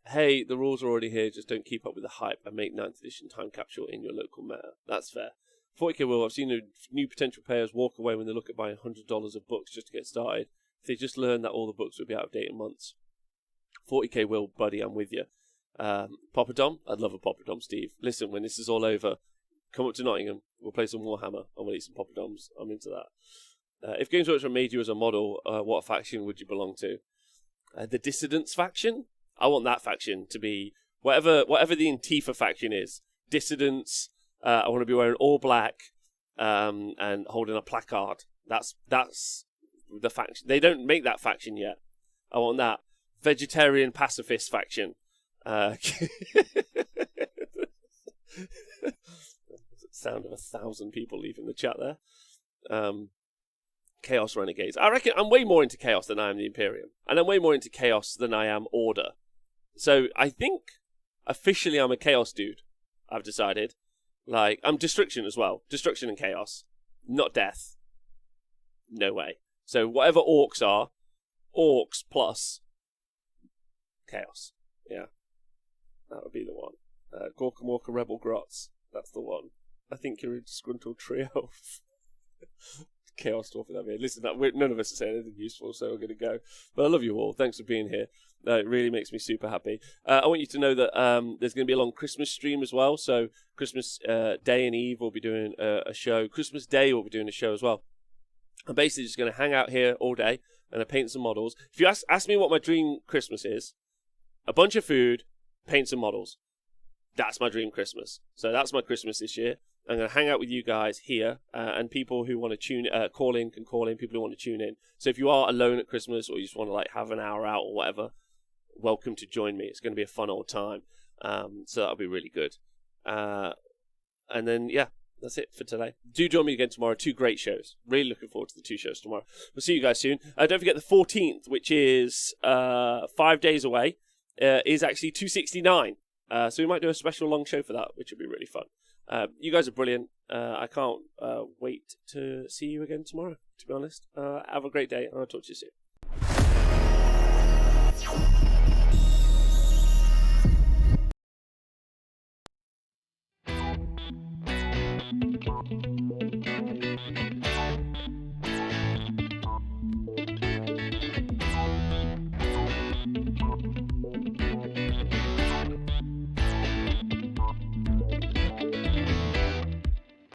Hey, the rules are already here. Just don't keep up with the hype and make 9th edition time capsule in your local meta. That's fair. 40k will. I've seen new potential players walk away when they look at buying $100 of books just to get started. If they just learned that all the books would be out of date in months. 40k will, buddy. I'm with you. Papa Dom? I'd love a Papa Dom, Steve. Listen, when this is all over, come up to Nottingham. We'll play some Warhammer and we'll eat some Papa Doms. I'm into that. If Games Workshop made you as a model, what faction would you belong to? The Dissidents faction? I want that faction to be whatever the Antifa faction is. Dissidents. I want to be wearing all black and holding a placard. That's the faction. They don't make that faction yet. I want that. Vegetarian pacifist faction. Sound of 1,000 people leaving the chat there. Chaos Renegades. I reckon I'm way more into Chaos than I am the Imperium. And I'm way more into Chaos than I am Order. So I think officially I'm a Chaos dude. I've decided. Like, I'm Destruction as well. Destruction and Chaos. Not Death. No way. So whatever Orcs are, Orcs plus Chaos. Yeah. That would be the one. Gorka Morka Rebel Grots. That's the one. I think you're a disgruntled trio. Chaos talking that way. Listen, none of us are saying anything useful, so we're going to go. But I love you all. Thanks for being here. It really makes me super happy. I want you to know that there's going to be a long Christmas stream as well. So Christmas Day and Eve we'll be doing a show. Christmas Day we'll be doing a show as well. I'm basically just going to hang out here all day and I paint some models. If you ask me what my dream Christmas is, a bunch of food, paint some models. That's my dream Christmas. So that's my Christmas this year. I'm going to hang out with you guys here, and people who want to call in can call in, people who want to tune in. So if you are alone at Christmas or you just want to like have an hour out or whatever, welcome to join me. It's going to be a fun old time. So that'll be really good. And then, yeah, that's it for today. Do join me again tomorrow. 2 great shows. Really looking forward to the 2 shows tomorrow. We'll see you guys soon. Don't forget the 14th, which is 5 days away, is actually 269. So we might do a special long show for that, which would be really fun. You guys are brilliant. I can't wait to see you again tomorrow, to be honest. Have a great day, and I'll talk to you soon.